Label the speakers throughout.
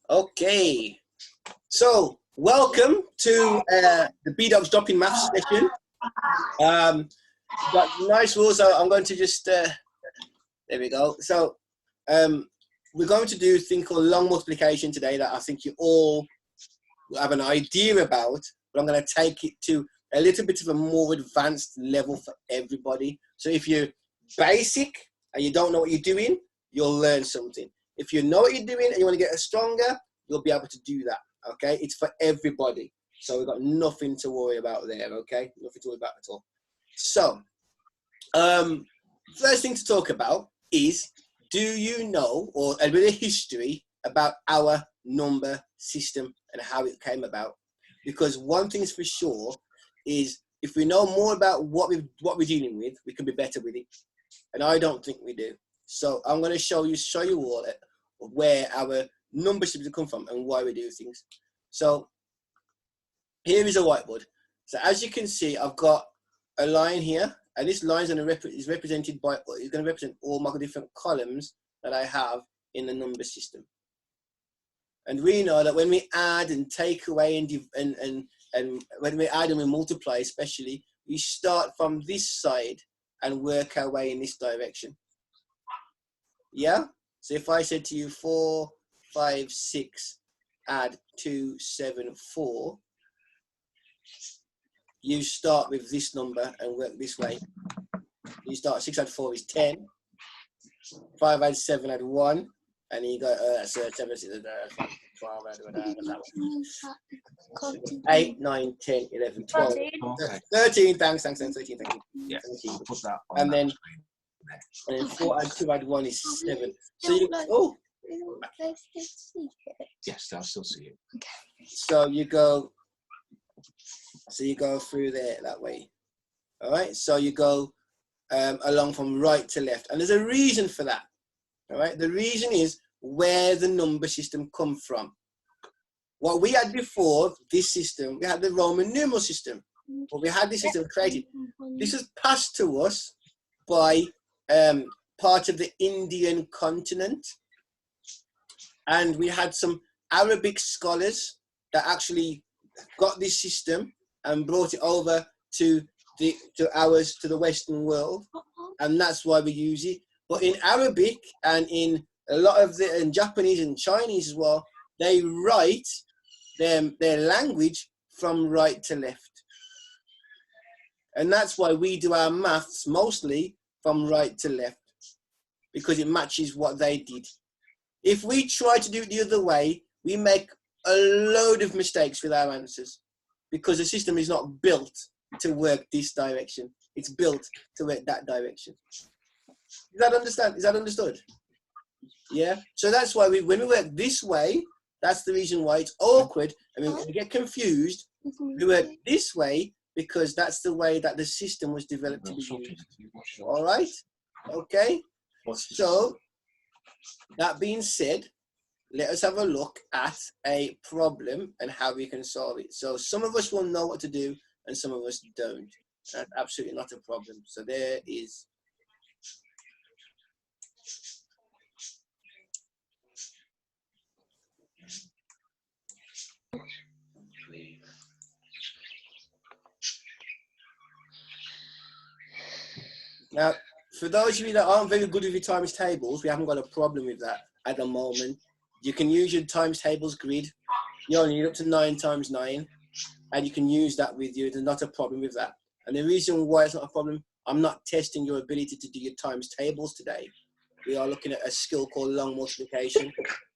Speaker 1: Okay, so welcome to the BDogg dropping maths session. Got nice rules. So I'm going to just there we go. So we're going to do a thing called long multiplication today that I think you all have an idea about, but I'm going to take it to a little bit of a more advanced level for everybody. So if you're basic and you don't know what you're doing, you'll learn something. If you know what you're doing and you want to get stronger, you'll be able to do that. Okay, it's for everybody. So we've got nothing to worry about there. Okay, nothing to worry about at all. So first thing to talk about is, do you know, or a bit of history about our number system and how it came about? Because one thing's for sure is, if we know more about what we're dealing with, we can be better with it. And I don't think we do. So I'm going to show you all where our number systems come from and why we do things. So here is a whiteboard. So as you can see, I've got a line here, and this line is represented by, it's going to represent all my different columns that I have in the number system. And we know that when we add and take away and when we add and we multiply, especially, we start from this side and work our way in this direction. Yeah? So if I said to you 4, 5, 6, add 2, 7, 4, you start with this number and work this way. You start 6 add 4 is 10, 5 add 7 add 1, and you go 7, 6, 12, 8, 9, 10, 11, 12, 13, thanks, 13, thank you.
Speaker 2: Yeah,
Speaker 1: 13.
Speaker 2: put that on
Speaker 1: And then,
Speaker 2: that
Speaker 1: and then 4 add 2 add 1 is 7. So you, oh,
Speaker 2: yes, I'll still see it.
Speaker 3: Okay.
Speaker 1: so you go through there that way. All right, so you go along from right to left, and there's a reason for that. All right, the reason is where the number system come from. What we had before this system, we had the Roman numeral system, but we had this system created. This was passed to us by part of the Indian continent, and we had some Arabic scholars that actually got this system and brought it over to the Western world, and that's why we use it. But in Arabic and in a lot of in Japanese and Chinese as well, they write their language from right to left, and that's why we do our maths mostly from right to left, because it matches what they did. If we try to do it the other way, we make a load of mistakes with our answers, because the system is not built to work this direction. It's built to work that direction. Is that understood? Yeah. So that's why when we work this way, that's the reason why it's awkward. I mean, we get confused. We work this way because that's the way that the system was developed to be used. All right. Okay. So that being said, let us have a look at a problem and how we can solve it. So some of us will know what to do and some of us don't. That's absolutely not a problem. So there is. Now, for those of you that aren't very good with your times tables, we haven't got a problem with that at the moment. You can use your times tables grid. You only need up to 9 times 9, and you can use that with you. There's not a problem with that. And the reason why it's not a problem, I'm not testing your ability to do your times tables today. We are looking at a skill called long multiplication.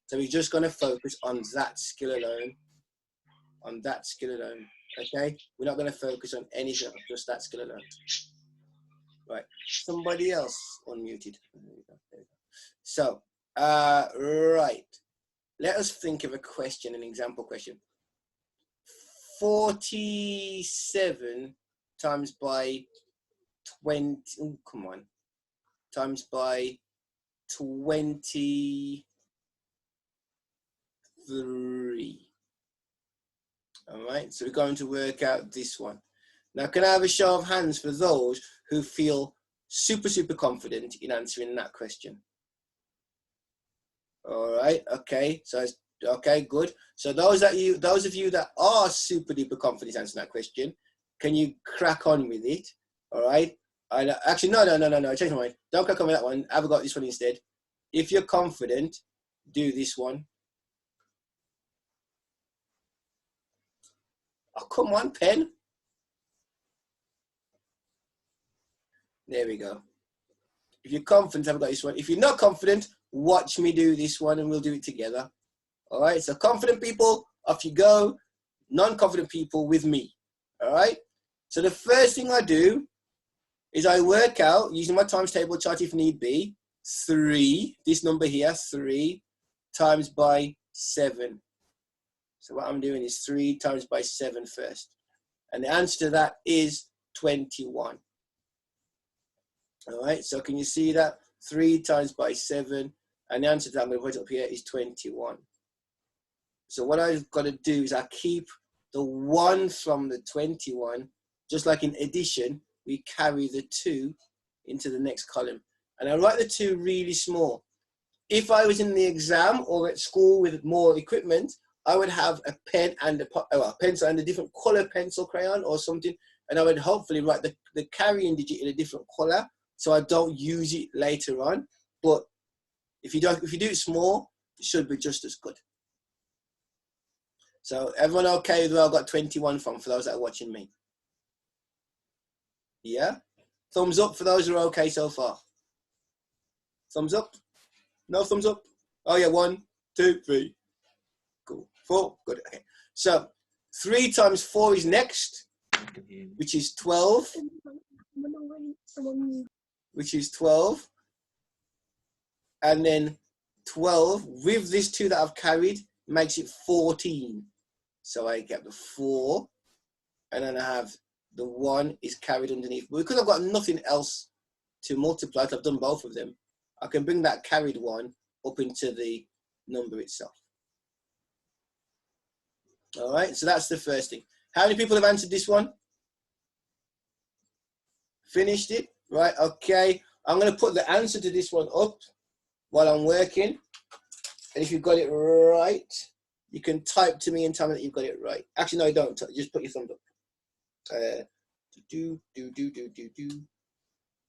Speaker 1: So we're just going to focus on that skill alone. On that skill alone. Okay? We're not going to focus on anything else, just that skill alone. Right. Somebody else unmuted. There we go. So, right. Let us think of a question, an example question. 47 times by 20, oh, come on, times by 23. All right, so we're going to work out this one. Now, can I have a show of hands for those who feel super confident in answering that question? All right, okay, so it's, okay, good. So those of you that are super duper confident answering that question, can you crack on with it? All right. Actually, no. I changed my mind. Don't crack on with that one. I've got this one instead. If you're confident, do this one. Oh, come on, pen. There we go. If you're confident, I've got this one. If you're not confident, watch me do this one and we'll do it together. All right, so confident people, off you go. Non-confident people with me. All right, so the first thing I do is I work out, using my times table chart if need be, 3, this number here, 3 times by 7. So what I'm doing is 3 times by 7 first. And the answer to that is 21. All right, so can you see that? 3 times by 7. And the answer to that I'm going to put up here is 21. So what I've got to do is I keep the 1 from the 21, just like in addition, we carry the 2 into the next column. And I write the 2 really small. If I was in the exam or at school with more equipment, I would have a pen and a pencil and a different color pencil crayon or something. And I would hopefully write the carrying digit in a different color so I don't use it later on. But if you do it small, it should be just as good. So everyone okay with where I got 21 from for those that are watching me? Yeah? Thumbs up for those who are okay so far. Thumbs up? No thumbs up? Oh yeah, 1, 2, 3. Cool. 4, good. Okay. So 3 times 4 is next, which is 12. Which is 12. And then 12 with this 2 that I've carried makes it 14. So I get the 4, and then I have the 1 is carried underneath. But because I've got nothing else to multiply, I've done both of them, I can bring that carried 1 up into the number itself. All right, so that's the first thing. How many people have answered this one? Finished it? Right, okay. I'm going to put the answer to this one up while I'm working. And if you've got it right, you can type to me and tell me that you've got it right. Actually, no, don't. Just put your thumbs up.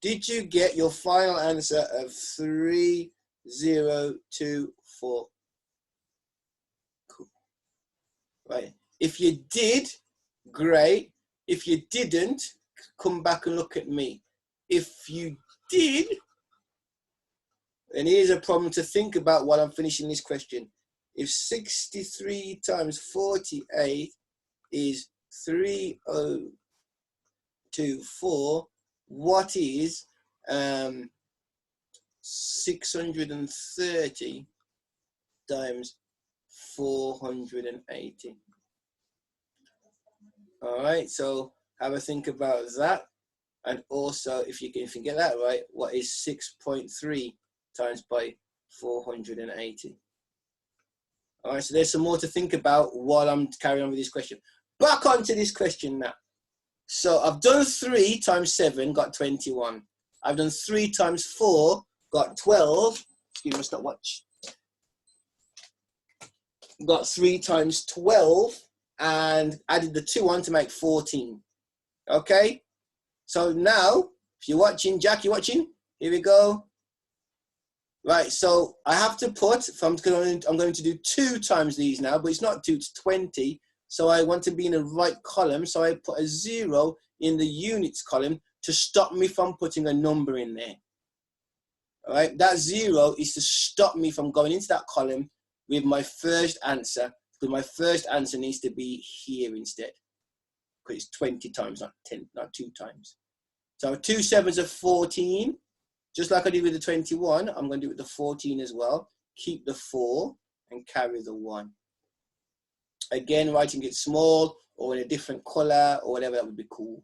Speaker 1: Did you get your final answer of 3024? Cool. Right. If you did, great. If you didn't, come back and look at me. If you did, and here's a problem to think about while I'm finishing this question. If 63 times 48 is 3024, what is 630 times 480? All right, so have a think about that. And also, if you can get that right, what is 6.3 times by 480? All right, so there's some more to think about while I'm carrying on with this question. Back onto this question now. So I've done 3 times 7, got 21. I've done 3 times 4, got 12. Excuse me, my stopwatch. Got 3 times 12 and added the 2 on to make 14. Okay? So now, if you're watching, Jack, you watching? Here we go. Right, so I have to put, I'm going to do 2 times these now, but it's not 2, it's 20. So I want to be in the right column, so I put a 0 in the units column to stop me from putting a number in there. All right, that 0 is to stop me from going into that column with my first answer, because my first answer needs to be here instead, because it's 20 times, not 10, not 2 times. So 2 7s are 14. Just like I did with the 21, I'm going to do it with the 14 as well. Keep the 4 and carry the 1. Again, writing it small or in a different color or whatever, that would be cool.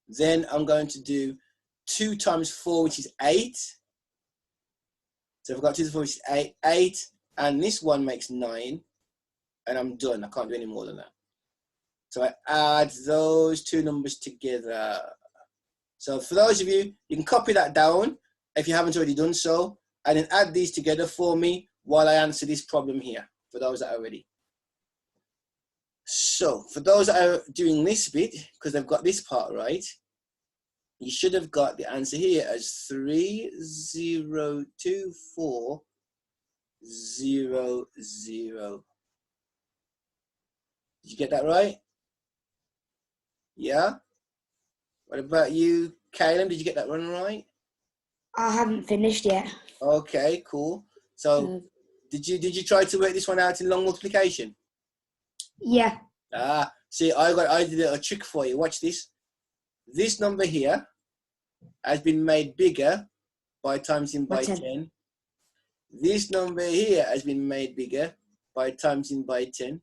Speaker 1: Then I'm going to do 2 times 4, which is 8. So I've got 2 to 4, which is 8. 8, and this one makes 9. And I'm done. I can't do any more than that. So I add those 2 numbers together. So for those of you, you can copy that down if you haven't already done so. and then add these together for me while I answer this problem here, for those that are ready. So for those that are doing this bit, because they've got this part right, you should have got the answer here as 302400. Did you get that right? Yeah? What about you, Caleb? Did you get that one right?
Speaker 3: I haven't finished yet.
Speaker 1: Okay, cool. So did you try to work this one out in long multiplication?
Speaker 3: Yeah.
Speaker 1: Ah, see, I did a trick for you. Watch this. This number here has been made bigger by timesing by 10. This number here has been made bigger by timesing by 10.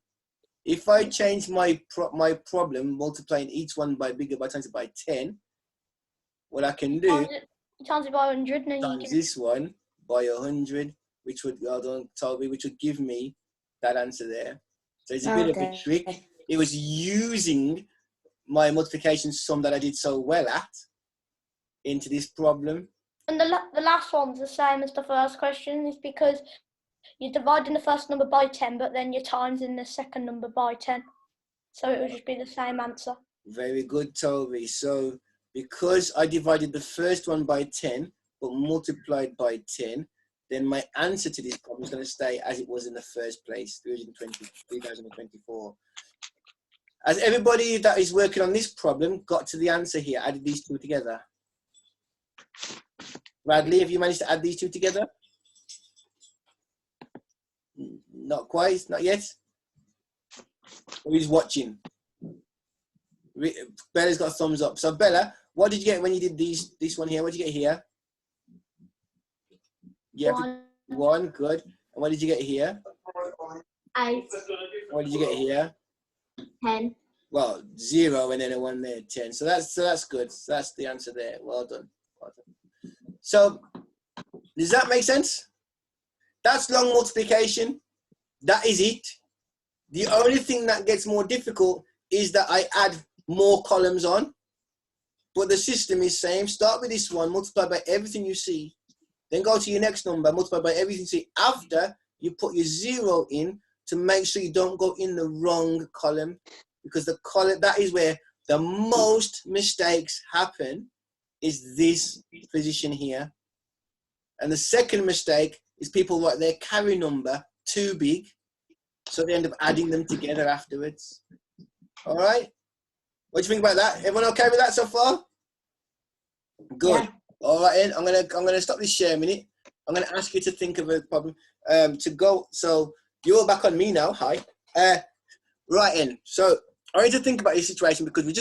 Speaker 1: If I change my problem, multiplying each one by bigger by times it by 10, what I can do
Speaker 4: times it by 100, and then
Speaker 1: times this one by 100, which would which would give me that answer there. So it's a bit of a trick. It was using my multiplication sum that I did so well at into this problem.
Speaker 4: And the last one's the same as the first question, is because you're dividing the first number by 10, but then you're timesing the second number by 10. So it would just be the same answer.
Speaker 1: Very good, Toby. So because I divided the first one by 10, but multiplied by 10, then my answer to this problem is going to stay as it was in the first place, 3024. Has everybody that is working on this problem got to the answer here, added these two together? Bradley, have you managed to add these two together? Not quite, not yet. Who's watching? Bella's got a thumbs up. So Bella, what did you get when you did this one here? What did you get here? Yeah, one, good. And what did you get here?
Speaker 4: 8.
Speaker 1: What did you get here?
Speaker 4: 10.
Speaker 1: Well, 0 and then a 1 there, 10. So that's good. So that's the answer there. Well done. Well done. So does that make sense? That's long multiplication. That is it. The only thing that gets more difficult is that I add more columns on, but the system is same. Start with this one, multiply by everything you see, then go to your next number, multiply by everything you see. After you put your 0 in to make sure you don't go in the wrong column, because the column, that is where the most mistakes happen, is this position here. And the second mistake is people write their carry number too big, so they end up adding them together afterwards. All right? What do you think about that? Everyone okay with that so far? Good. Yeah. All right, then. I'm gonna stop this share a minute. I'm gonna ask you to think of a problem to go. So you're back on me now. Hi. Right in. So I need to think about this situation because I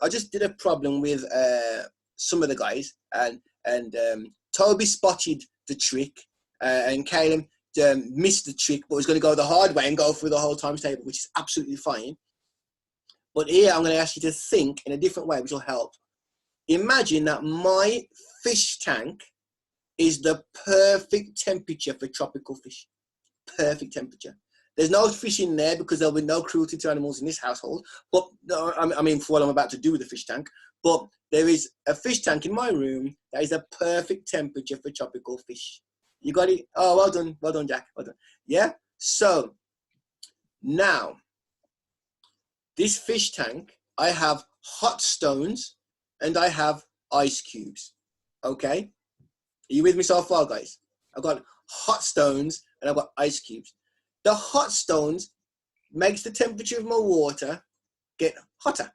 Speaker 1: just did a problem with some of the guys, and Toby spotted the trick, and Caleb missed the trick, but was going to go the hard way and go through the whole times table, which is absolutely fine. But here I'm going to ask you to think in a different way, which will help. Imagine that my fish tank is the perfect temperature for tropical fish. Perfect temperature. There's no fish in there because there'll be no cruelty to animals in this household. But I mean, for what I'm about to do with the fish tank. But there is a fish tank in my room that is a perfect temperature for tropical fish. You got it? Oh, well done, Jack. Well done. Yeah. So now, this fish tank, I have hot stones and I have ice cubes. Okay. Are you with me so far, guys? I've got hot stones and I've got ice cubes. The hot stones makes the temperature of my water get hotter.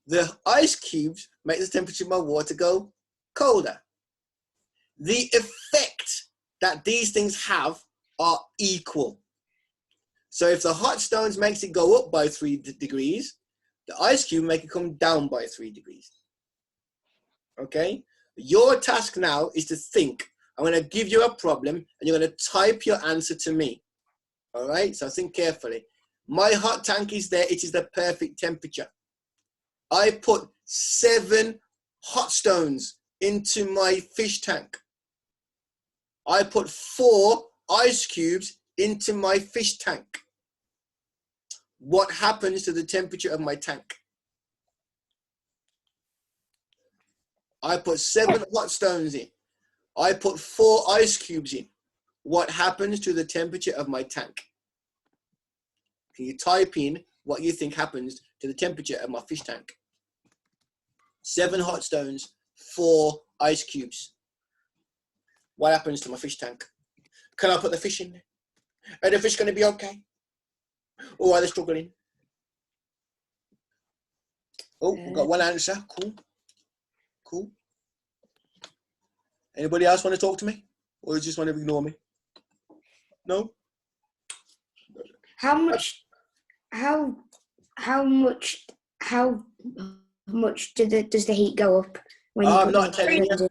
Speaker 1: The ice cubes make the temperature of my water go colder. The effect that these things have are equal. So if the hot stones makes it go up by 3 degrees, the ice cube make it come down by 3 degrees. Okay? Your task now is to think. I'm going to give you a problem and you're going to type your answer to me. All right? So think carefully. My hot tank is there. It is the perfect temperature. I put 7 hot stones into my fish tank. I put 4 ice cubes into my fish tank. What happens to the temperature of my tank? I put 7 hot stones in. I put 4 ice cubes in. What happens to the temperature of my tank? Can you type in what you think happens to the temperature of my fish tank? 7 hot stones, 4 ice cubes. What happens to my fish tank? Can I put the fish in there? Are the fish going to be okay? Or are they struggling? Oh, we've got one answer. Cool. Cool. Anybody else want to talk to me? Or you just want to ignore me? No?
Speaker 3: How much does the heat go up when you
Speaker 1: I'm
Speaker 3: put
Speaker 1: not
Speaker 3: the
Speaker 1: telling you.
Speaker 3: stones in?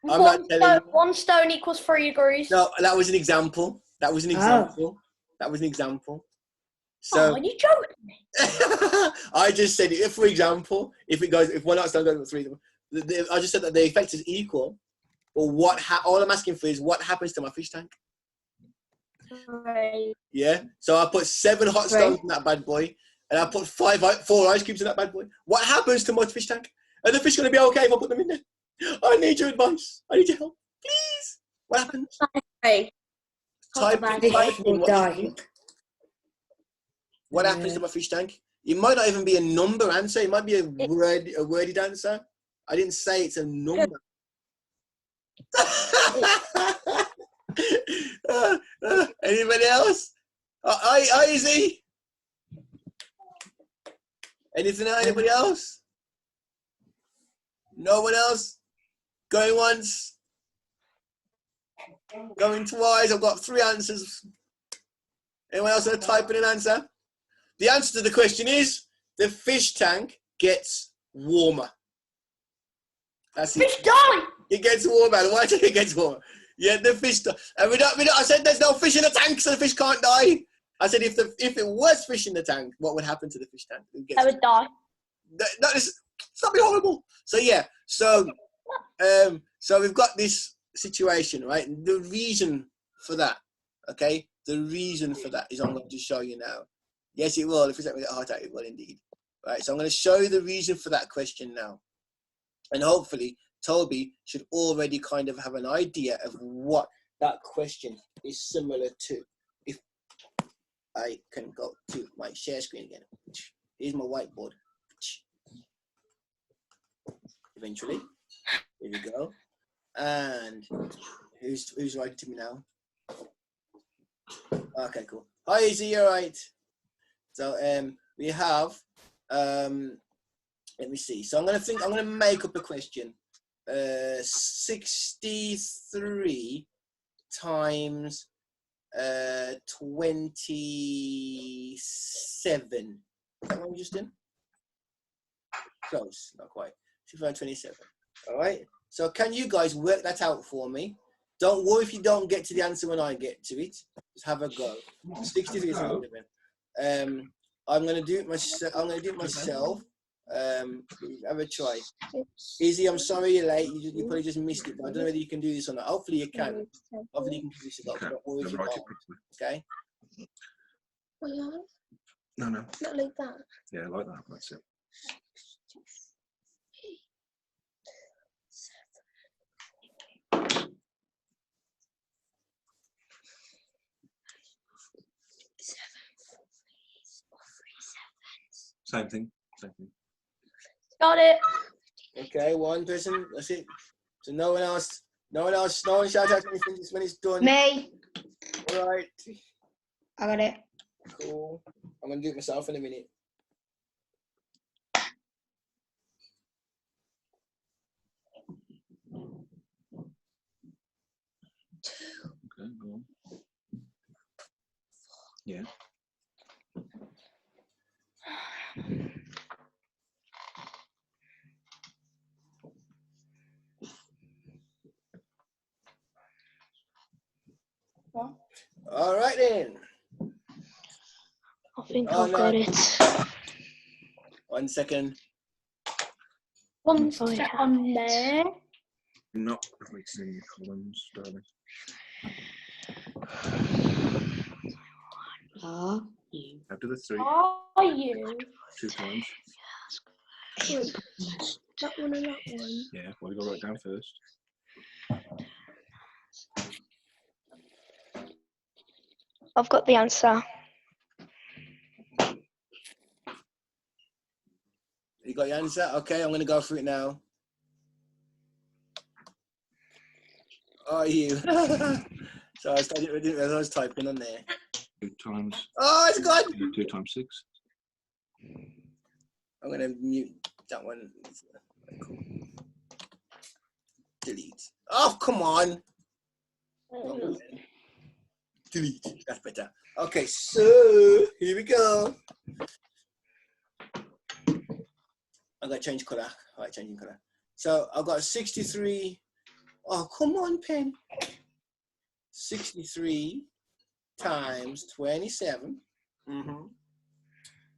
Speaker 1: I'm not telling you.
Speaker 4: 1 stone equals 3 degrees.
Speaker 1: No, that was an example. That was an example. That was an example. So
Speaker 4: Oh, are you joking me?
Speaker 1: I just said, if for example, if one hot stone goes up 3, I just said that the effect is equal. But all I'm asking for is what happens to my fish tank?
Speaker 4: Right.
Speaker 1: Yeah. So I put 7 hot stones in that bad boy, and I put 4 ice cubes in that bad boy. What happens to my fish tank? Are the fish going to be okay if I put them in there? I need your advice. I need your help, please. What happens?
Speaker 4: Hey.
Speaker 1: Type in what you think. What happens to my fish tank? It might not even be a number answer. It might be a worded answer. I didn't say it's a number. Anybody else? Easy. Anything else? Anybody else? No one else? Going once? Going twice? I've got 3 answers. Anyone else want to type in an answer? The answer to the question is the fish tank gets warmer. That's it.
Speaker 4: Fish die!
Speaker 1: It gets warmer. Why do it gets warmer? Yeah, the fish. And I said there's no fish in the tank, so the fish can't die. I said if it was fish in the tank, what would happen to the fish tank?
Speaker 4: I would die.
Speaker 1: It's not be horrible. So yeah, so we've got this situation, right? The reason for that, okay? The reason for that is I'm going to show you now. Yes, it will. If it's with a heart attack, it will indeed. Right. So I'm going to show you the reason for that question now, and hopefully Toby should already kind of have an idea of what that question is similar to. If I can go to my share screen again. Here's my whiteboard. Eventually. Here we go. And who's writing to me now? Okay, cool. Hi, Izzy, you all right? So we have let me see. So I'm gonna make up a question. 63 times 27. Is that one, Justin? Close, not quite. 27. All right. So can you guys work that out for me? Don't worry if you don't get to the answer when I get to it. Just have a go. 63 times 27. I'm gonna do it myself. Have a try. Izzy, I'm sorry you're late. You probably just missed it, but I don't know whether you can do this or not. Hopefully you can. Hopefully you can do this a lot. Don't worry if you can't. Okay.
Speaker 2: No.
Speaker 4: Not like that.
Speaker 2: Yeah, like that. That's it. Same thing.
Speaker 4: Got it.
Speaker 1: Okay, one person. That's it. So no one else. No one shout out anything just when it's done.
Speaker 3: Me.
Speaker 1: All right.
Speaker 3: I got it.
Speaker 1: Cool. I'm gonna do it myself in a minute.
Speaker 2: Okay, go on. Yeah.
Speaker 4: What?
Speaker 1: All right then.
Speaker 4: I think I've got it.
Speaker 1: 1 second.
Speaker 4: 1 second there.
Speaker 2: Not mixing your columns, darling.
Speaker 3: Are you?
Speaker 2: After the 3.
Speaker 4: Are you?
Speaker 2: 2 times.
Speaker 4: That one and that one.
Speaker 2: Yeah, well, you got to write down first.
Speaker 3: I've got the answer.
Speaker 1: You got your answer? Okay, I'm going to go through it now. Are you? So I didn't realize I was typing on there.
Speaker 2: 2 times.
Speaker 1: Oh, it's gone.
Speaker 2: 2 times 6.
Speaker 1: I'm going to mute that one. Cool. Delete. Oh, come on. Delete. That's better. Okay, so here we go. I'm going to change color. All right, changing color. So I've got 63. Oh, come on, pen. 63 times 27.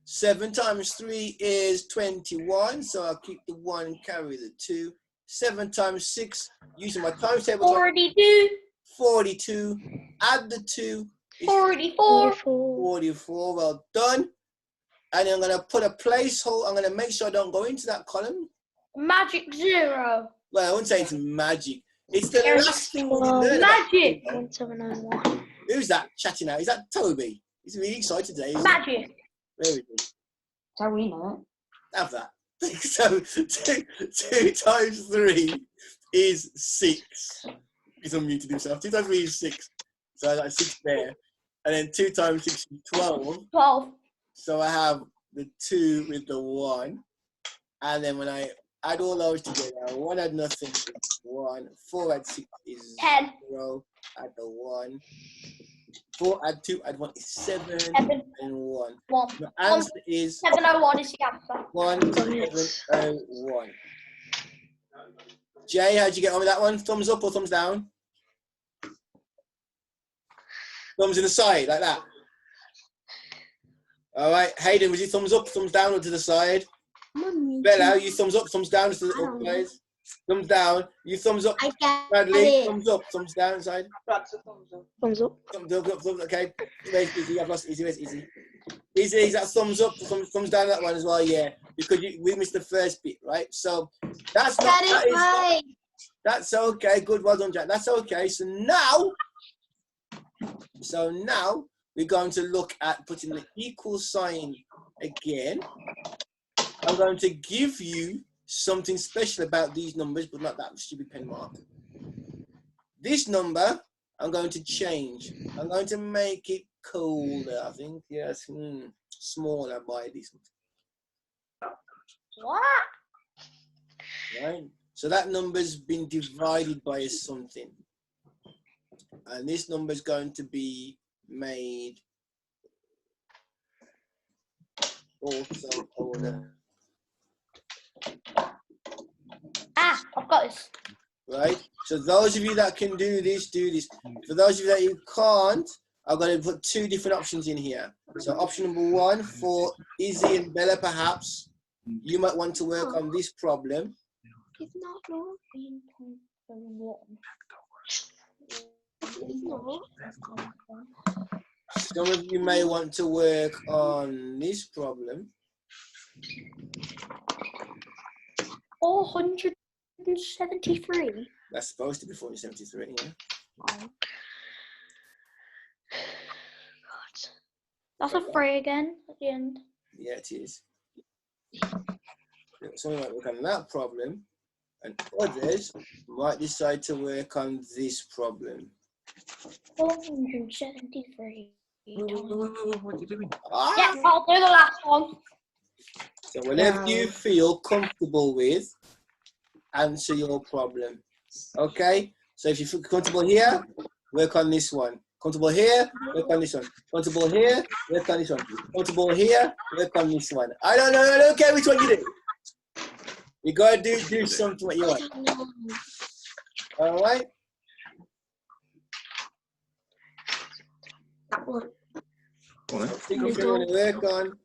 Speaker 1: 7 times 3 is 21. So I'll keep the 1 and carry the 2. 7 times 6, using my times table.
Speaker 4: 42.
Speaker 1: 42. Add the 2.
Speaker 4: 44.
Speaker 1: 44. Well done. And I'm going to put a placeholder. I'm going to make sure I don't go into that column.
Speaker 4: Magic 0.
Speaker 1: Well, I wouldn't say it's magic. It's the last thing we learn.
Speaker 4: Magic.
Speaker 3: 1701.
Speaker 1: Who's that chatting now? Is that Toby? He's really excited today.
Speaker 4: Magic.
Speaker 1: Very good.
Speaker 3: So we know
Speaker 1: Have that. So 2 times 3 is 6. He's unmuted himself. 2 times 3 is 6. So I got 6 there. And then 2 times 6 is 12.
Speaker 4: 12.
Speaker 1: So I have the 2 with the 1. And then when I add all those together, 1 add nothing is 1. 4 add 6 is
Speaker 4: 10.
Speaker 1: 0. Add the 1. 4 add 2 add 1 is 7.
Speaker 4: 7.
Speaker 1: And 1.
Speaker 4: 1.
Speaker 1: The answer is
Speaker 4: 701 is the answer.
Speaker 1: 1701. Jay, how'd you get on with that one? Thumbs up or thumbs down? Thumbs in the side, like that. All right, Hayden, was you thumbs up, thumbs down, or to the side? Bella, you thumbs up, thumbs down, to the up, guys. Thumbs down. You thumbs up. Bradley, thumbs up, thumbs down, side.
Speaker 3: thumbs up.
Speaker 1: Thumbs up, okay. Where's Izzy? I've lost Izzy. Where's Izzy? Izzy, is that thumbs up, thumbs down that one as well? Yeah, because we missed the first bit, right? So that's not. That is not, that's okay. Good, well done, Jack. That's okay. So now we're going to look at putting the equal sign again. I'm going to give you something special about these numbers, but not that stupid pen mark. This number, I'm going to change. I'm going to make it colder, I think. Yes, smaller by this.
Speaker 4: What?
Speaker 1: Right? So that number's been divided by something. And this number is going to be made also colder.
Speaker 4: Ah, I've got this.
Speaker 1: Right? So those of you that can do this, do this. For those of you that you can't, I'm going to put 2 different options in here. So option number 1 for Izzy and Bella, perhaps, you might want to work on this problem.
Speaker 3: It's not 14.1.
Speaker 1: Some of you may want to work on this problem.
Speaker 4: 473.
Speaker 1: That's supposed to be 473, yeah.
Speaker 4: That's a 3 again at the end.
Speaker 1: Yeah, it is. Someone might work on that problem, and others might decide to work on this problem.
Speaker 4: 473.
Speaker 2: What are you doing?
Speaker 4: Yeah, I'll do the last one.
Speaker 1: So whenever you feel comfortable with, answer your problem. Okay? So if you feel comfortable here, work on this one. Comfortable here, work on this one. Comfortable here, work on this one. Comfortable here, work on this one. I don't care which one you do. You gotta do something what you want. All right?
Speaker 3: That one.
Speaker 2: What?
Speaker 1: Think of what you want to work on.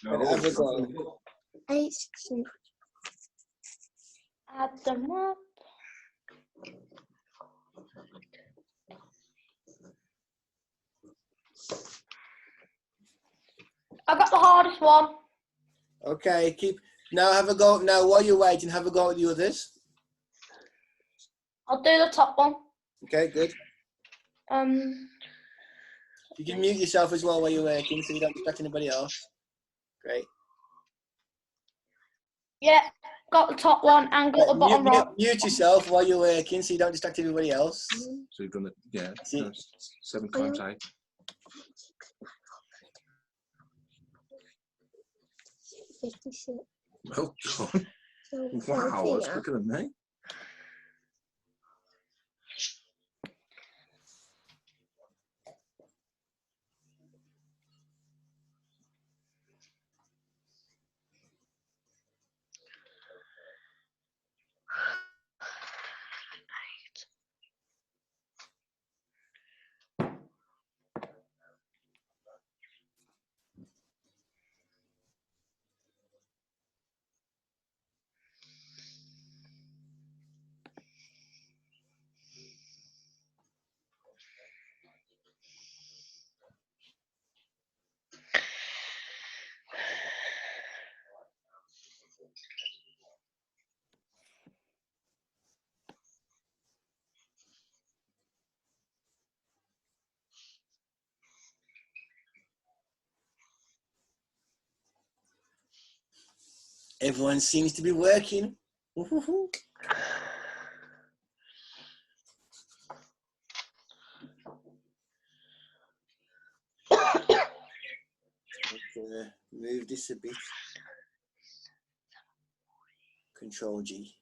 Speaker 1: And have a go.
Speaker 3: 8, 16.
Speaker 4: Add them up. I got the hardest one.
Speaker 1: Okay, now have a go. Now while you're waiting, have a go at the others.
Speaker 4: I'll do the top one.
Speaker 1: Okay, good. You can mute yourself as well while you're working so you don't distract anybody else. Great.
Speaker 4: Yeah, got the top one and got the bottom right.
Speaker 1: Mute yourself while you're working so you don't distract everybody else.
Speaker 2: So you've done it, yeah,
Speaker 1: See?
Speaker 2: 7 times 8.
Speaker 3: 56.
Speaker 2: Well done. Wow, that's quicker than me.
Speaker 1: Everyone seems to be working. Woohoo. Move this a bit. Control G.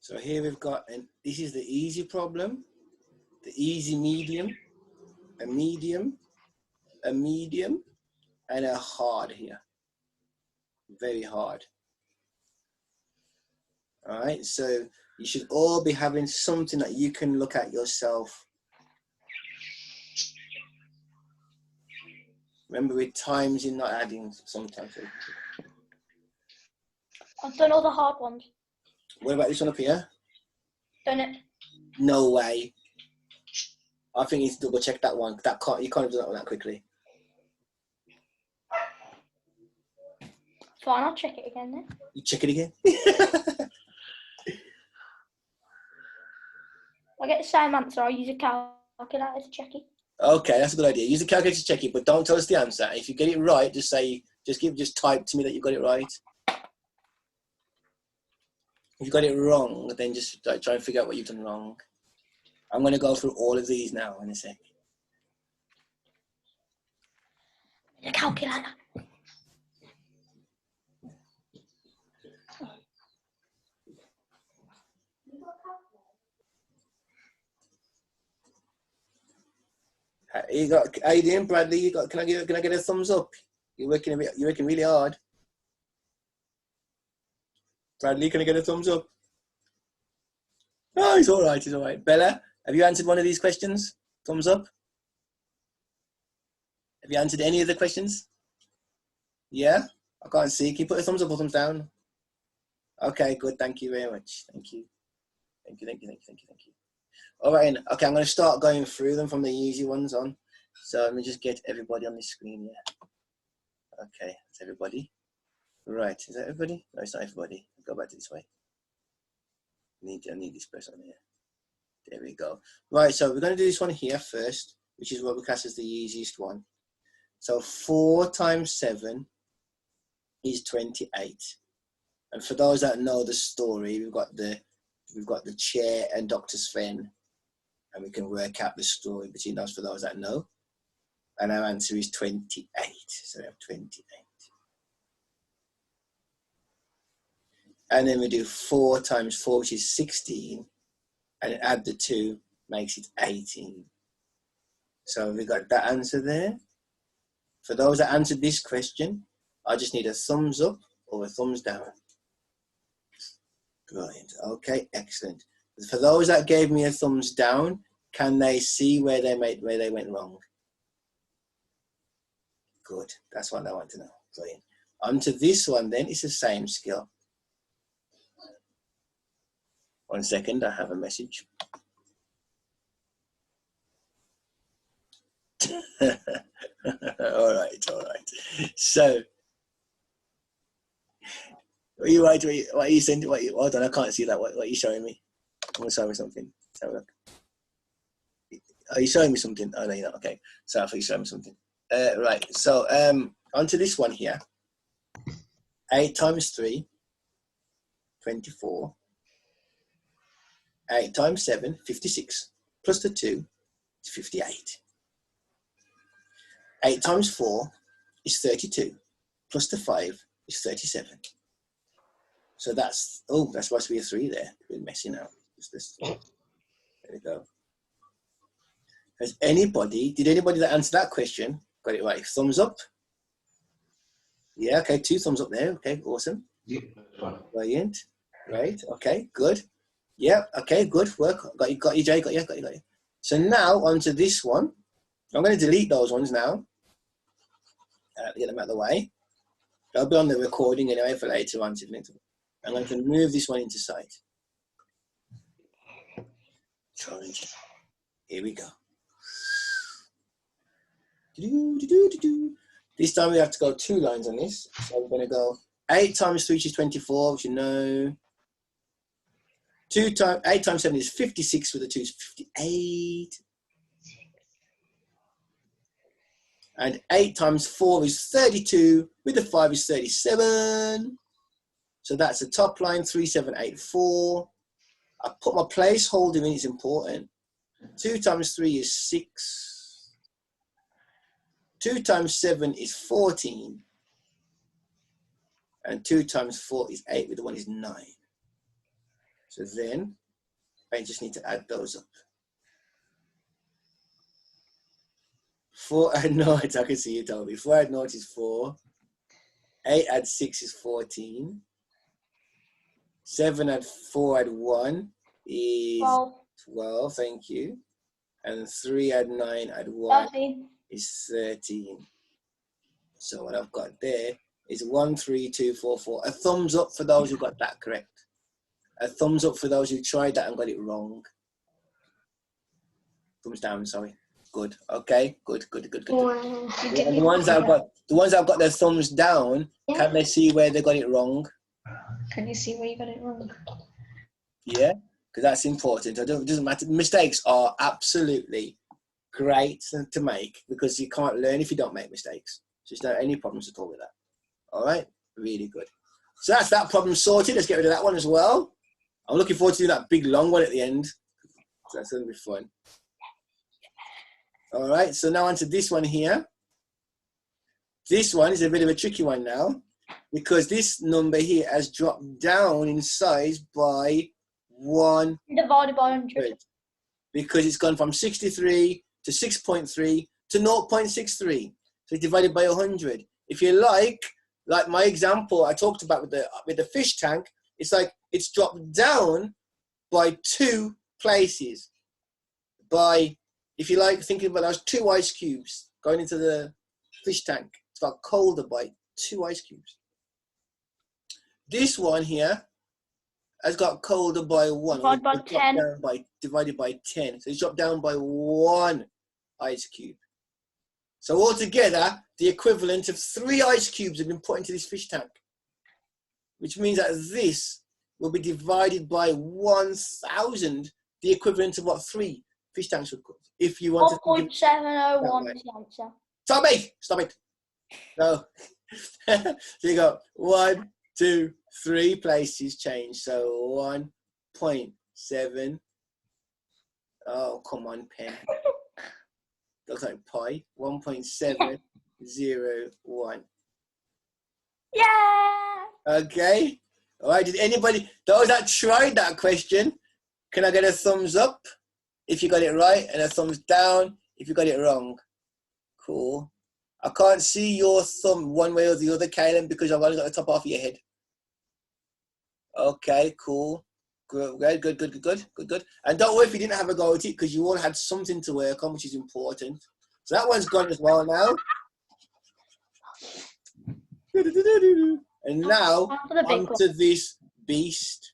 Speaker 1: So here we've got, and this is the easy problem, the easy medium, a medium, a medium, and a hard here. Very hard. All right, so you should all be having something that you can look at yourself. Remember, with times you're not adding sometimes.
Speaker 4: I've done all the hard ones.
Speaker 1: What about this one up here?
Speaker 4: Done it.
Speaker 1: No way. I think you need to double check that one. That can't, you can't do that one that quickly.
Speaker 4: Fine, I'll check it again then.
Speaker 1: You check it again.
Speaker 4: I get the same answer. I'll use a calculator to check it.
Speaker 1: Okay, that's a good idea. Use the calculator to check it, but don't tell us the answer. If you get it right, just say, just type to me that you got it right. If you got it wrong, then just try and figure out what you've done wrong. I'm going to go through all of these now in a sec.
Speaker 4: The calculator.
Speaker 1: How you doing, Bradley? Can I get a thumbs up? You're working really hard. Bradley, can I get a thumbs up? Oh, he's all right. He's all right. Bella, have you answered one of these questions? Thumbs up. Have you answered any of the questions? Yeah? I can't see. Can you put a thumbs up or thumbs down? Okay, good. Thank you very much. Thank you. Thank you. All right. Okay, I'm going to start going through them from the easy ones on. So let me just get everybody on the screen here. Okay, that's everybody. Right, is that everybody? No, it's not everybody. Go back to this way. I need this person here. There we go. Right, so we're going to do this one here first, which is what we class as the easiest one. So 4 times 7 is 28. And for those that know the story, we've got the chair and Dr. Sven, and we can work out the story between those for those that know. And our answer is 28. So we have 28. And then we do 4 times 4, which is 16. And add the 2, makes it 18. So we got that answer there. For those that answered this question, I just need a thumbs up or a thumbs down. Brilliant. Okay, excellent. For those that gave me a thumbs down, can they see where they went wrong? Good. That's what I want to know. Brilliant. On to this one then. It's the same skill. 1 second, I have a message. All right. So, what are you saying? Hold on, I can't see that. What are you showing me? I'm going to show me something. Let's have a look. Are you showing me something? Oh, no, you're not. Okay. So I thought you showed me something. Right. So, onto this one here. 8 times 3, 24. 8 times 7, 56. Plus the 2 is 58. 8 times 4 is 32. Plus the 5 is 37. So that's supposed to be a 3 there. A bit messy now. There we go. Did anybody that answered that question got it right? Thumbs up? Yeah, okay, 2 thumbs up there. Okay, awesome.
Speaker 5: Yeah,
Speaker 1: Brilliant. Right, okay, good. Yeah, okay, good work. Got you, Jay, got you. So now onto this one. I'm going to delete those ones now. Get them out of the way. They'll be on the recording anyway for later on. I'm going to move this one into sight. Here we go. This time we have to go 2 lines on this. So we're going to go 8 times 3 is 24, which you know. 8 times 7 is 56 with the 2 is 58. And 8 times 4 is 32 with the 5 is 37. So that's the top line, 3784. I put my placeholder in, it's important. 2 times 3 is 6. 2 times 7 is 14. And 2 times 4 is 8 with the 1 is 9. So then I just need to add those up. 4 add 0, I can see you told me. 4 add 0 is 4. 8 add 6 is 14. 7 add 4 add 1 is 12, thank you. And 3 add 9 add 1 is 13. So what I've got there is 1, 3, 2, 4, 4. A thumbs up for those who got that correct. A thumbs up for those who tried that and got it wrong. Thumbs down, sorry. Good. Okay. Good.
Speaker 3: Wow.
Speaker 1: The ones that have got their thumbs down, can they see where they got it wrong?
Speaker 3: Can you see where you got it wrong?
Speaker 1: Yeah, because that's important. It doesn't matter. Mistakes are absolutely great to make because you can't learn if you don't make mistakes. So there's not any problems at all with that. All right, really good. So that's that problem sorted. Let's get rid of that one as well. I'm looking forward to doing that big long one at the end. So that's going to be fun. All right, so now onto this one here. This one is a bit of a tricky one now because this number here has dropped down in size by 1
Speaker 4: divided by 100.
Speaker 1: Because it's gone from 63 to 6.3 to 0.63. So it's divided by 100. If you like my example I talked about with the fish tank, it's like it's dropped down by 2 places. By, if you like, thinking about those 2 ice cubes going into the fish tank. It's got colder by 2 ice cubes. This one here has got colder by 1.
Speaker 4: Divided by 10.
Speaker 1: Divided by 10. So it's dropped down by 1 ice cube. So altogether, the equivalent of 3 ice cubes have been put into this fish tank, which means that this will be divided by 1,000, the equivalent of what 3 fish tanks would cost. If you want
Speaker 4: 4.701 is the answer.
Speaker 1: Stop it. No. So you got 1, 2, 3 places change. So 1.7. Oh, come on, pen. Looks like pi. 1.701.
Speaker 4: Yeah.
Speaker 1: Okay. All right, did anybody, those that tried that question, can I get a thumbs up if you got it right and a thumbs down if you got it wrong? Cool. I can't see your thumb one way or the other, Kaylin, because I've only got the top half of your head. Okay, cool. Good. And don't worry if you didn't have a go at it, because you all had something to work on, which is important. So that one's gone as well now. And now, on to this beast.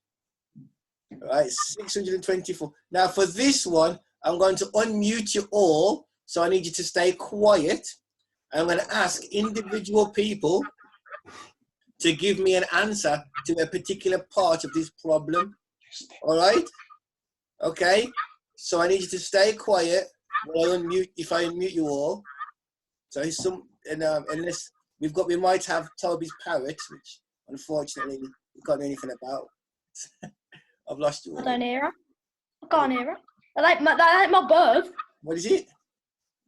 Speaker 1: All right, 624. Now, for this one, I'm going to unmute you all, so I need you to stay quiet. I'm going to ask individual people to give me an answer to a particular part of this problem. All right? Okay? So I need you to stay quiet while I unmute, if I unmute you all. So it's unless we might have Toby's parrot, which unfortunately we can't do anything about. I've lost you all.
Speaker 4: I don't hear her. I can't hear her. I like my bird.
Speaker 1: What is it?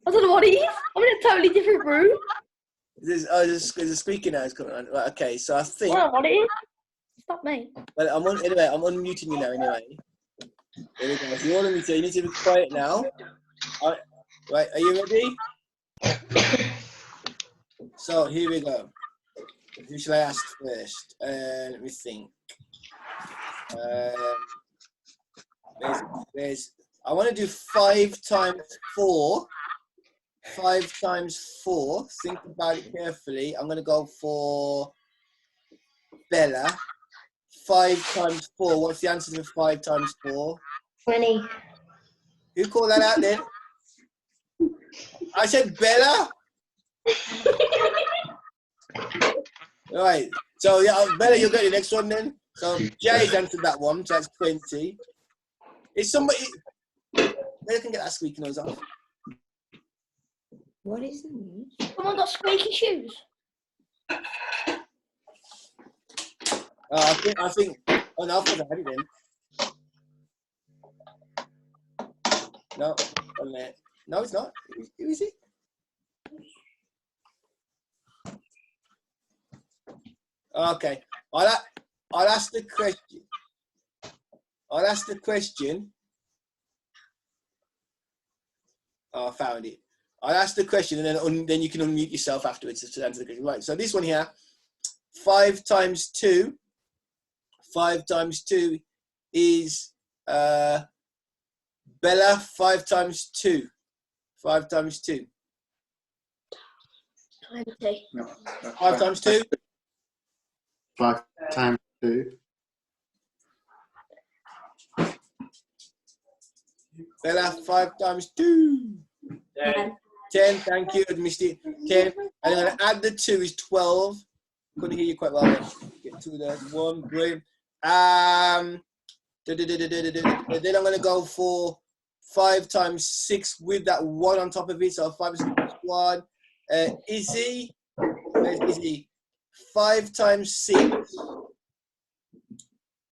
Speaker 4: I don't know what it is. I'm in a totally different room.
Speaker 1: There's a squeaky noise coming on. Right, okay, so I think.
Speaker 4: I don't know what it is. Stop me.
Speaker 1: Well, I'm unmuting you now anyway. There we go. So you're all unmuted. You need to be quiet now. Right, are you ready? So here we go. Who shall I ask first? Let me think. I want to do 5 times 4. 5 times 4. Think about it carefully. I'm going to go for Bella. 5 times 4. What's the answer to 5 times 4?
Speaker 3: 20.
Speaker 1: Who called that out then? I said Bella. Right. So yeah, Bella, you'll get the next one then. So Jay's answered that one. So that's 20. Is somebody? Bella can get that squeaky nose off.
Speaker 3: What is the news?
Speaker 4: Someone got squeaky shoes.
Speaker 1: I think. Oh no, I thought I had it then. No, no, it's not. Who is it? Okay, I'll ask the question. I'll ask the question. Oh, I found it. I'll ask the question, and then you can unmute yourself afterwards to answer the question. Right. So this one here, 5 times 2. 5 times 2 is Bella. 5 times 2. 5 times 2.
Speaker 4: 20.
Speaker 2: No,
Speaker 1: 5 times 2.
Speaker 5: 5 times 2.
Speaker 1: Bella, 5 times 2. 10. Thank you, Misty. 10. And I'm going to add the 2 is 12. Couldn't hear you quite well then. Get to that 1. Great. Then I'm going to go for 5 times 6 with that 1 on top of it. So 5 is 1. Izzy. Where's Izzy? 5 times 6.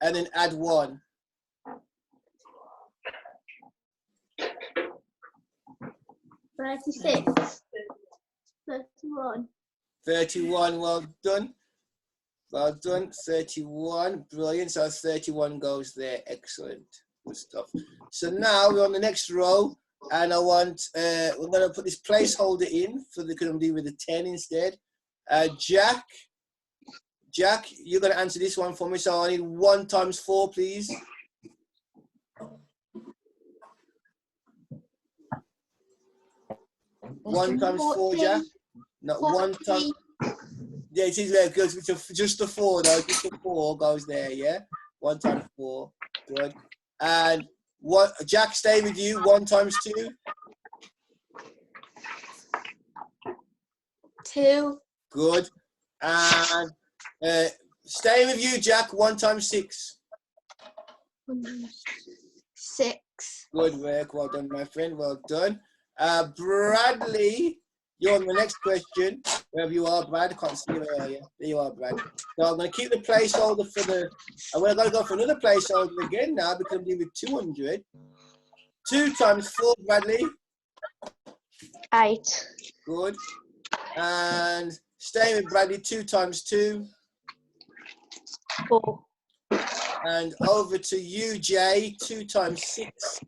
Speaker 1: And then add 1.
Speaker 4: 36. 31.
Speaker 1: 31, well done. Well done, 31, brilliant. So 31 goes there, excellent, good stuff. So now we're on the next row, and I want, we're going to put this placeholder in for the, because I'm dealing with the 10 instead. Jack, you're going to answer this one for me, so I need 1 times 4, please. One times 4, Jack. Not 1 times. Yeah, it is there. It goes just the 4 though. Just the 4 goes there. Yeah. 1 times 4. Good. And what? Jack, stay with you. 1 times 2.
Speaker 3: 2.
Speaker 1: Good. And stay with you, Jack. 1 times 6.
Speaker 3: 6.
Speaker 1: Good work. Well done, my friend. Well done. Bradley, you're on the next question. Wherever you are, Brad. I can't see you. There you are, Brad. So I'm going to keep the placeholder for the. I'm going to go for another placeholder again now because I'm dealing with 200. 2 times 4, Bradley.
Speaker 3: 8.
Speaker 1: Good. And staying with Bradley, 2 times 2.
Speaker 3: 4.
Speaker 1: And over to you, Jay. 2 times 6.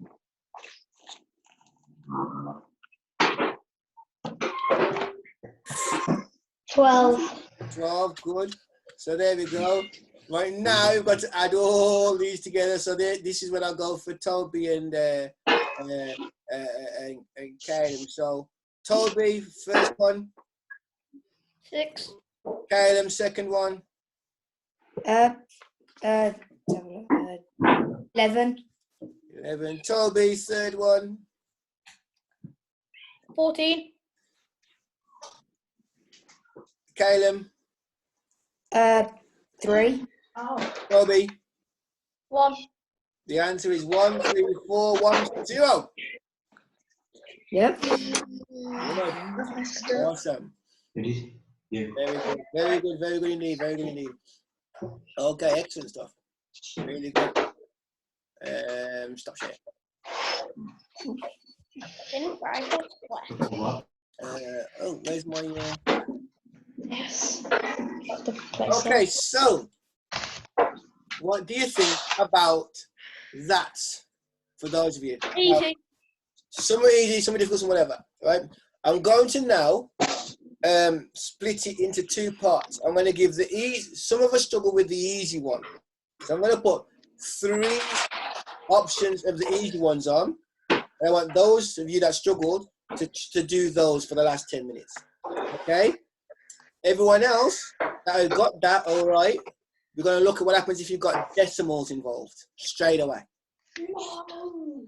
Speaker 3: 12.
Speaker 1: 12, good. So there we go. Right now, we've got to add all these together. So this is when I'll go for Toby and Caleb. So Toby, first one.
Speaker 4: 6.
Speaker 1: Caleb, second one.
Speaker 3: 11.
Speaker 1: 11. Toby, third one.
Speaker 4: 14.
Speaker 1: Caleb.
Speaker 3: 3.
Speaker 1: Toby.
Speaker 4: 1.
Speaker 1: The answer is 1, 3, 4, 1, 0.
Speaker 3: Yep.
Speaker 1: Awesome. Very good. Very good. Very good indeed. Very good indeed. Okay, excellent stuff. Really good. Stop sharing. Oh, where's my?
Speaker 3: Yes.
Speaker 1: Okay, so what do you think about that? For those of you,
Speaker 4: Easy.
Speaker 1: some are easy, some are difficult, some whatever. Right? I'm going to now split it into 2 parts. I'm going to give the easy. Some of us struggle with the easy one, so I'm going to put 3 options of the easy ones on. And I want those of you that struggled to do those for the last 10 minutes. Okay? Everyone else that has got that, all right, we're going to look at what happens if you've got decimals involved straight away.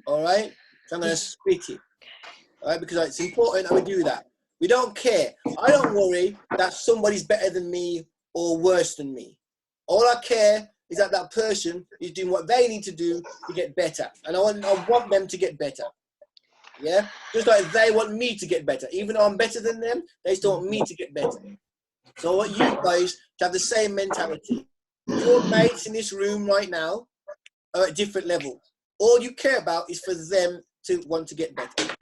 Speaker 1: All right? So I'm going to split it. All right? Because it's important that we do that. We don't care. I don't worry that somebody's better than me or worse than me. All I care is that that person is doing what they need to do to get better. And I want them to get better. Yeah? Just like they want me to get better. Even though I'm better than them, they still want me to get better. So I want you guys to have the same mentality. Your mates in this room right now are at different levels. All you care about is for them to want to get better.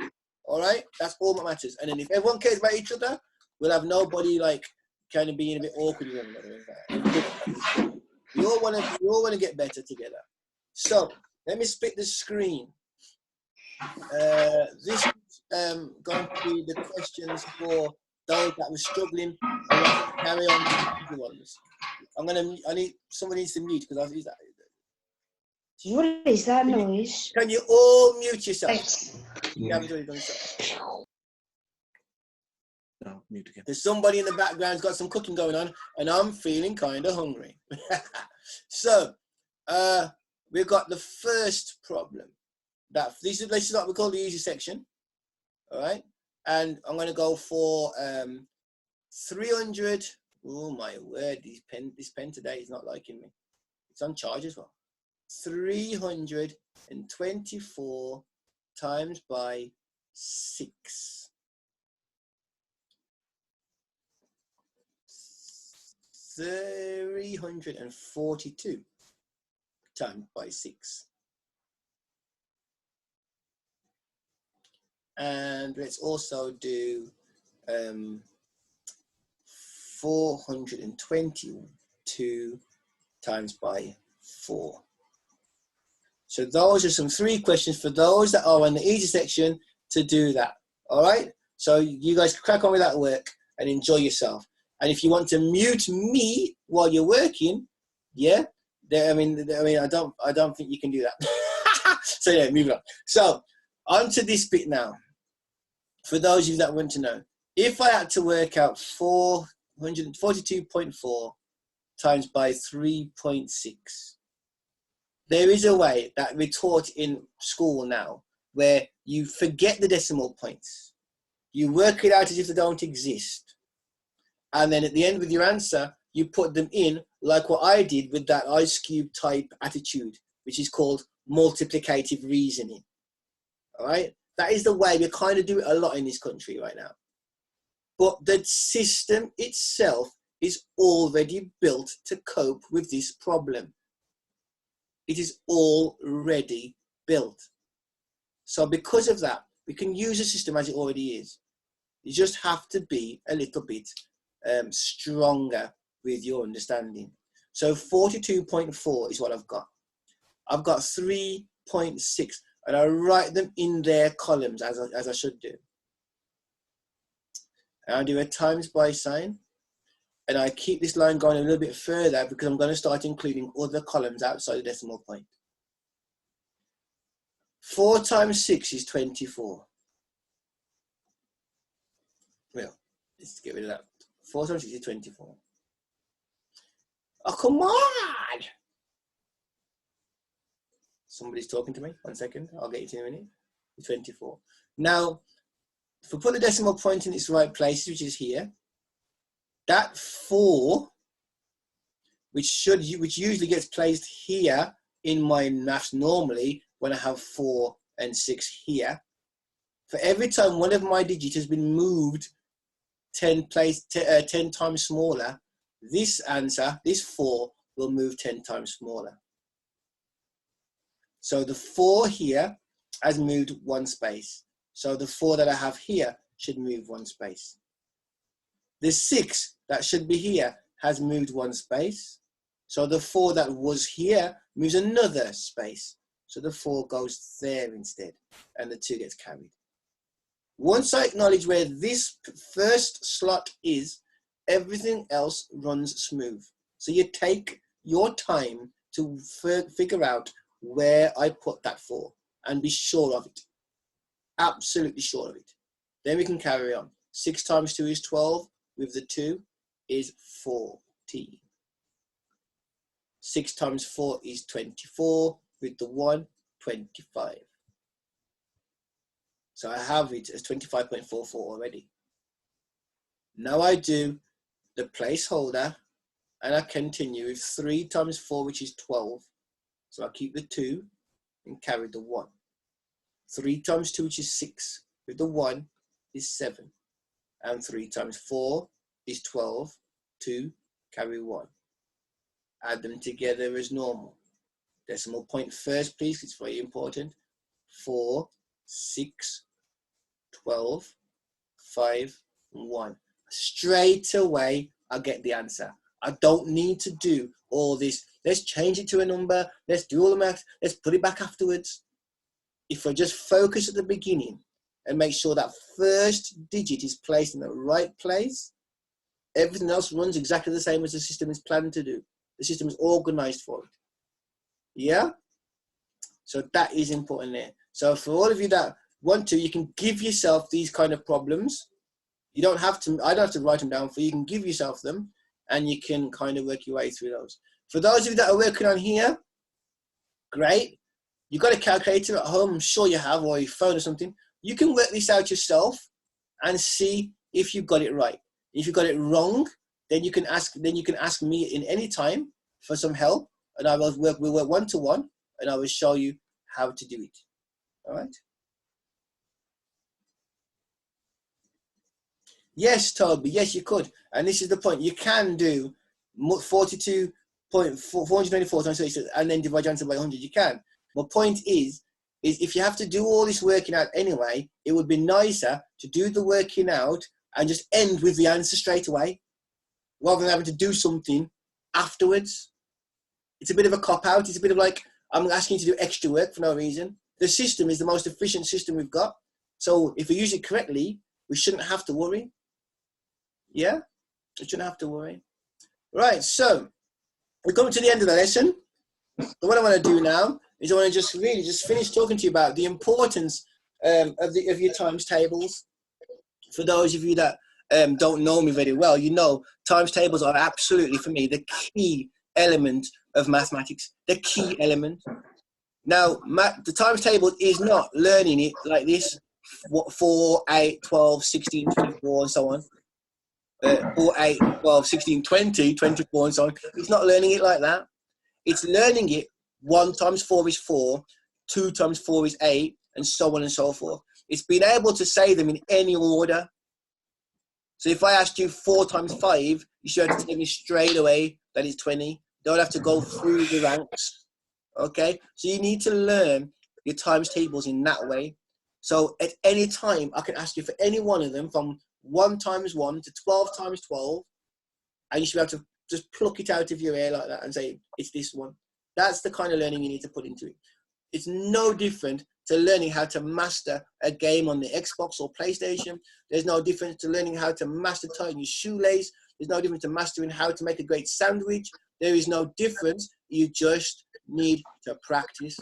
Speaker 1: All right? That's all that matters. And then if everyone cares about each other, we'll have nobody like kind of being a bit awkward. We all want to get better together. So let me split the screen. This is going to be the questions for those that were struggling and want to carry on with the ones. Somebody needs to mute because I've used that.
Speaker 3: What is that noise?
Speaker 1: Can you all mute yourself?
Speaker 3: Thanks.
Speaker 1: You haven't already done so.
Speaker 2: No, mute again.
Speaker 1: There's somebody in the background's got some cooking going on, and I'm feeling kind of hungry. So, we've got the first problem. This is what we call the easy section. All right, and I'm going to go for 300. Oh my word! This pen today is not liking me. It's on charge as well. 324 times by 6. 342 times by 6. And let's also do 422 times by 4. So those are some 3 questions for those that are in the easy section to do that. All right? So you guys crack on with that work and enjoy yourself. And if you want to mute me while you're working, yeah, I don't think you can do that. So yeah, moving on. So on to this bit now. For those of you that want to know, if I had to work out 442.4 times by 3.6, there is a way that we're taught in school now where you forget the decimal points. You work it out as if they don't exist. And then at the end with your answer, you put them in like what I did with that ice cube type attitude, which is called multiplicative reasoning. All right? That is the way we kind of do it a lot in this country right now. But the system itself is already built to cope with this problem. It is already built. So because of that, we can use the system as it already is. You just have to be a little bit stronger with your understanding. So 42.4 is what I've got. I've got 3.6, and I write them in their columns as I should do. And I do a times by sign, and I keep this line going a little bit further because I'm going to start including other columns outside the decimal point. 4 times 6 is 24. Well, let's get rid of that. 4 times 6 is 24. Oh, come on! Somebody's talking to me. 1 second. I'll get you to in a minute. 24. Now, if we put the decimal point in its right place, which is here, that 4, which usually gets placed here in my maths normally when I have 4 and 6 here, for every time one of my digits has been moved 10 times smaller, this answer, this 4, will move 10 times smaller. So the 4 here has moved 1 space. So the 4 that I have here should move 1 space. The 6 that should be here has moved 1 space. So the 4 that was here moves another space. So the 4 goes there instead, and the 2 gets carried. Once I acknowledge where this first slot is, everything else runs smooth. So you take your time to figure out where I put that 4 and be sure of it. Absolutely sure of it. Then we can carry on. 6 times 2 is 12. With the 2 is 40. 6 times 4 is 24. With the 1, 25. So I have it as 25.44 already. Now I do the placeholder, and I continue with 3 times 4, which is 12. So I keep the 2 and carry the 1. 3 times 2, which is 6. With the 1 is 7. And 3 times 4 is 12. 2, carry 1. Add them together as normal. Decimal point first, please. It's very important. 4, 6, 12, 5, 1. Straight away, I get the answer. I don't need to do all this. Let's change it to a number. Let's do all the math. Let's put it back afterwards. If I just focus at the beginning and make sure that first digit is placed in the right place, everything else runs exactly the same as the system is planned to do. The system is organized for it. Yeah? So that is important there. So for all of you that want to, you can give yourself these kind of problems. You don't have to, I don't have to write them down for you. You can give yourself them and you can kind of work your way through those. For those of you that are working on here, great. You've got a calculator at home, I'm sure you have, or your phone or something. You can work this out yourself and see if you've got it right. If you've got it wrong, then you can ask me in any time for some help, and we'll work one-to-one, and I will show you how to do it. All right? Yes, Toby, yes, you could. And this is the point. You can do 424 times 36 and then divide your answer by 100. You can. My point is if you have to do all this working out anyway, it would be nicer to do the working out and just end with the answer straight away, rather than having to do something afterwards. It's a bit of a cop-out. It's a bit of like, I'm asking you to do extra work for no reason. The system is the most efficient system we've got. So if we use it correctly, we shouldn't have to worry. Yeah? We shouldn't have to worry. Right, so we're coming to the end of the lesson. So what I want to do now is I want to just really just finish talking to you about the importance of your times tables. For those of you that don't know me very well, you know times tables are absolutely, for me, the key element of mathematics, the key element. Now, the times table is not learning it like this, 4, 8, 12, 16, 24, and so on. 4, 8, 12, 16, 20, 24, and so on. It's not learning it like that. It's learning it 1 times 4 is 4, 2 times 4 is 8, and so on and so forth. It's being able to say them in any order. So if I asked you 4 times 5, you should have to tell me straight away that it's 20. Don't have to go through the ranks. Okay? So you need to learn your times tables in that way. So at any time, I can ask you for any one of them from 1 times 1 to 12 times 12, and you should be able just pluck it out of your ear like that and say, it's this one. That's the kind of learning you need to put into it. It's no different to learning how to master a game on the Xbox or PlayStation. There's no difference to learning how to master tying your shoelace. There's no difference to mastering how to make a great sandwich. There is no difference. You just need to practice.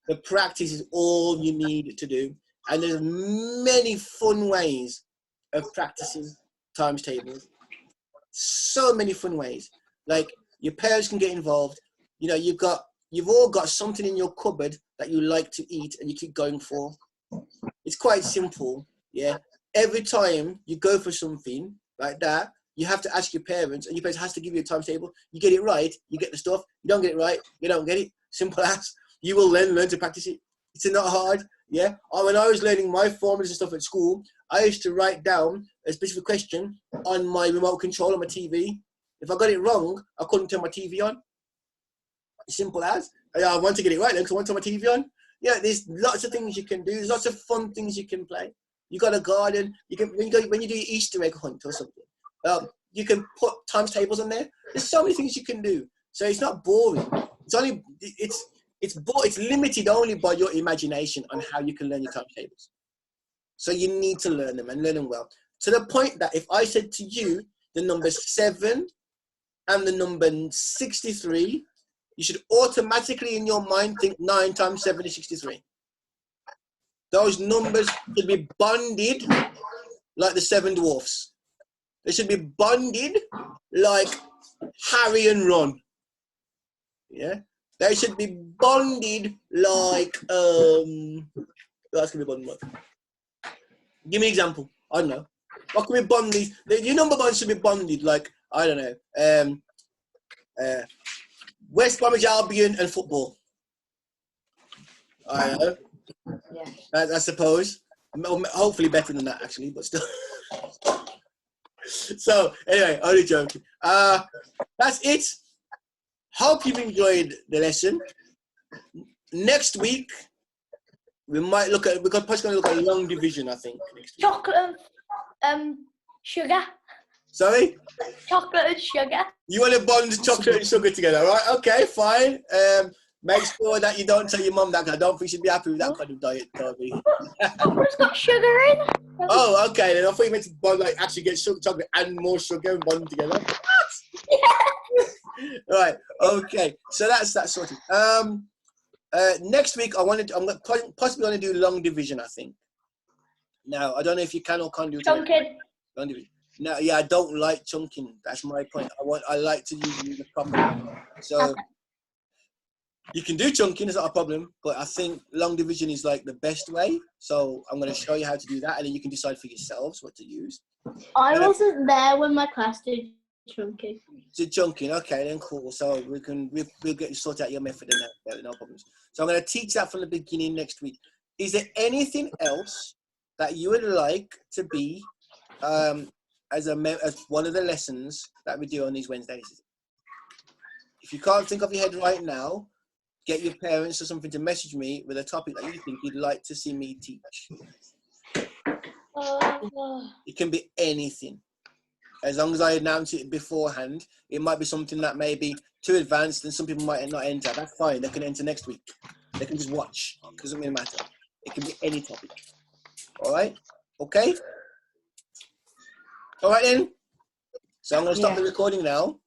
Speaker 1: The practice is all you need to do. And there's many fun ways of practicing times tables. So many fun ways. Like, your parents can get involved. You know, you've all got something in your cupboard that you like to eat and you keep going for. It's quite simple, yeah. Every time you go for something like that, you have to ask your parents, and your parents has to give you a timetable. You get it right, you get the stuff. You don't get it right, you don't get it. Simple as. You will then learn to practice it. It's not hard, yeah. When I was learning my formulas and stuff at school, I used to write down a specific question on my remote control on my TV. If I got it wrong, I couldn't turn my TV on. Simple as. I want to get it right then because I want to turn my TV on. Yeah, there's lots of things you can do. There's lots of fun things you can play. You got a garden. You can when you do your Easter egg hunt or something. You can put times tables on there. There's so many things you can do. So it's not boring. It's limited only by your imagination on how you can learn your times tables. So you need to learn them and learn them well. To the point that if I said to you the number 7 and the number 63, you should automatically in your mind think 9 times 7 is 63. Those numbers should be bonded like the 7 dwarfs. They should be bonded like Harry and Ron. Yeah? They should be bonded like, that's going to be bonded like. Give me an example. I don't know. What can we bond these? Your number bonds should be bonded like, I don't know, West Bromwich Albion and football. I don't know.
Speaker 3: Yeah.
Speaker 1: I suppose. Hopefully better than that, actually, but still. So, anyway, only joking. That's it. Hope you've enjoyed the lesson. Next week, we're probably going to look at long division, I think. Next week.
Speaker 4: Chocolate and sugar.
Speaker 1: Sorry?
Speaker 4: Chocolate and sugar.
Speaker 1: You want to bond chocolate and sugar together, right? Okay, fine. Make sure that you don't tell your mum that, because I don't think she'd be happy with that kind of diet, Toby.
Speaker 4: Chocolate's got sugar in.
Speaker 1: Oh, okay. Then I thought you meant to bond, like, actually get chocolate and more sugar and bond them together.
Speaker 4: Yeah.
Speaker 1: Right. Okay. So that's that sorted. Next week, I'm possibly going to do long division, I think. Now, I don't know if you can or can't do it.
Speaker 4: Chunking.
Speaker 1: Long division. No, yeah, I don't like chunking. That's my point. I like to use the proper. So you can do chunking, it's not a problem, but I think long division is like the best way. So I'm going to show you how to do that, and then you can decide for yourselves what to use.
Speaker 6: I wasn't there when my class did chunking.
Speaker 1: So chunking, okay, then cool. So we'll get you sorted out your method and that, no problems. So I'm going to teach that from the beginning next week. Is there anything else that you would like to be as one of the lessons that we do on these Wednesdays? If you can't think of your head right now, get your parents or something to message me with a topic that you think you'd like to see me teach. It can be anything. As long as I announce it beforehand, it might be something that may be too advanced and some people might not enter. That's fine. They can enter next week. They can just watch. It doesn't really matter. It can be any topic. All right? Okay? All right then. So I'm going to stop the recording now.